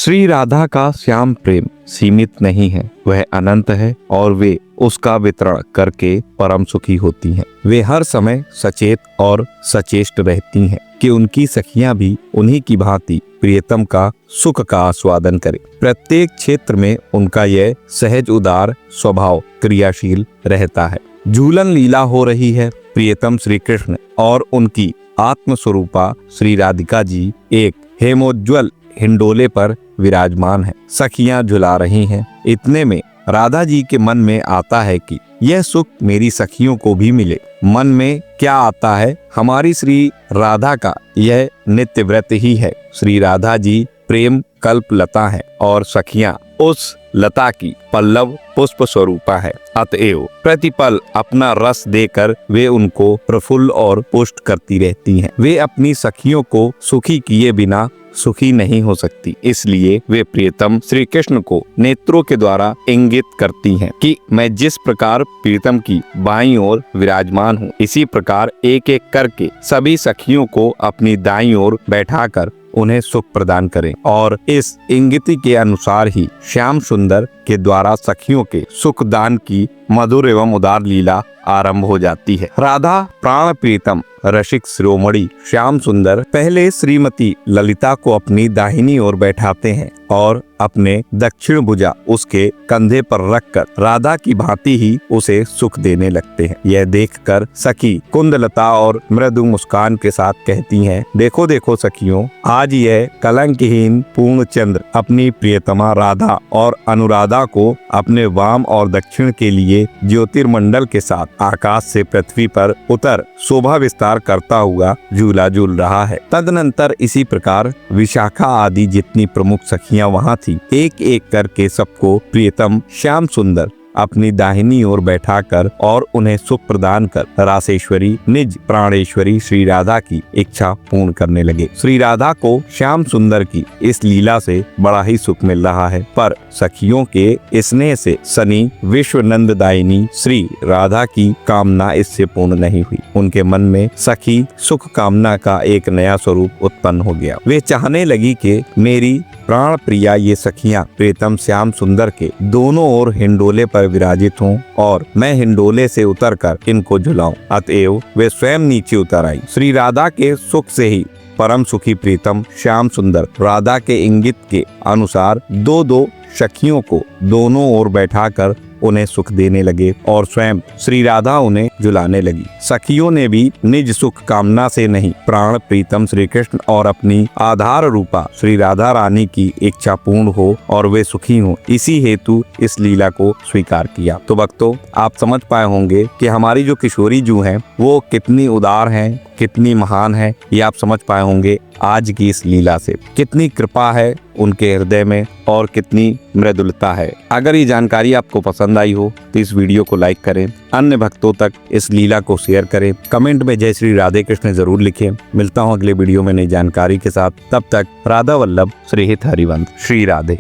श्री राधा का श्याम प्रेम सीमित नहीं है, वह अनंत है और वे उसका वितरण करके परम सुखी होती हैं। वे हर समय सचेत और सचेष्ट रहती हैं कि उनकी सखियां भी उन्हीं की भांति प्रियतम का सुख का आस्वादन करें। प्रत्येक क्षेत्र में उनका यह सहज उदार स्वभाव क्रियाशील रहता है। झूलन लीला हो रही है। प्रियतम श्री कृष्ण और उनकी आत्मस्वरूपा श्री राधिका जी एक हेमोज्वल हिंडोले पर विराजमान है। सखियां झुला रही हैं। इतने में राधा जी के मन में आता है कि यह सुख मेरी सखियों को भी मिले। मन में क्या आता है, हमारी श्री राधा का यह नित्य व्रत ही है। श्री राधा जी प्रेम कल्प लता है और सखियां उस लता की पल्लव पुष्प स्वरूपा है। अतएव प्रतिपल अपना रस देकर वे उनको प्रफुल्ल और पुष्ट करती रहती हैं। वे अपनी सखियों को सुखी किए बिना सुखी नहीं हो सकती, इसलिए वे प्रियतम श्री कृष्ण को नेत्रों के द्वारा इंगित करती हैं कि मैं जिस प्रकार प्रियतम की बाईं ओर विराजमान हूँ, इसी प्रकार एक एक करके सभी सखियों को अपनी दाईं ओर बैठाकर उन्हें सुख प्रदान करें। और इस इंगिति के अनुसार ही श्याम सुंदर के द्वारा सखियों के सुख दान की मधुर एवं उदार लीला आरंभ हो जाती है। राधा प्राण प्रीतम रसिक शिरोमणि श्याम सुंदर पहले श्रीमती ललिता को अपनी दाहिनी ओर बैठाते हैं और अपने दक्षिण भुजा उसके कंधे पर रखकर राधा की भांति ही उसे सुख देने लगते हैं। यह देखकर सखी कुंदलता और मृदु मुस्कान के साथ कहती हैं, देखो देखो सखियों, आज यह कलंकहीन पूर्ण चंद्र अपनी प्रियतमा राधा और अनुराधा को अपने वाम और दक्षिण के लिए ज्योतिर्मंडल के साथ आकाश से पृथ्वी पर उतर शोभा विस्तार करता हुआ झूला झूल रहा है। तदनंतर इसी प्रकार विशाखा आदि जितनी प्रमुख सखियां वहां थी, एक एक करके सबको प्रियतम श्याम सुंदर अपनी दाहिनी ओर बैठाकर और उन्हें सुख प्रदान कर रासेश्वरी निज प्राणेश्वरी श्री राधा की इच्छा पूर्ण करने लगे। श्री राधा को श्याम सुंदर की इस लीला से बड़ा ही सुख मिल रहा है, पर सखियों के स्नेह से सनी विश्वनंददायिनी श्री राधा की कामना इससे पूर्ण नहीं हुई। उनके मन में सखी सुख कामना का एक नया स्वरूप उत्पन्न हो गया। वे चाहने लगी कि मेरी प्राण प्रिया ये सखियां प्रियतम श्याम सुंदर के दोनों ओर हिंडोले पर विराजित हों और मैं हिंडोले से उतरकर इनको झुलाऊं। अतएव वे स्वयं नीचे उतर आई। श्री राधा के सुख से ही परम सुखी प्रीतम श्याम सुंदर राधा के इंगित के अनुसार दो दो सखियों को दोनों ओर बैठाकर उन्हें सुख देने लगे और स्वयं श्री राधा उन्हें झुलाने लगी। सखियों ने भी निज सुख कामना से नहीं, प्राण प्रीतम श्री कृष्ण और अपनी आधार रूपा श्री राधा रानी की इच्छा पूर्ण हो और वे सुखी हों, इसी हेतु इस लीला को स्वीकार किया। तो भक्तों, आप समझ पाए होंगे कि हमारी जो किशोरी जू हैं वो कितनी उदार हैं, कितनी महान है। ये आप समझ पाए होंगे आज की इस लीला से। कितनी कृपा है उनके हृदय में और कितनी मृदुलता है। अगर ये जानकारी आपको पसंद आई हो तो इस वीडियो को लाइक करें, अन्य भक्तों तक इस लीला को शेयर करें, कमेंट में जय श्री राधे कृष्ण जरूर लिखें। मिलता हूँ अगले वीडियो में नई जानकारी के साथ। तब तक राधा वल्लभ श्री हित हरिवंश। श्री राधे।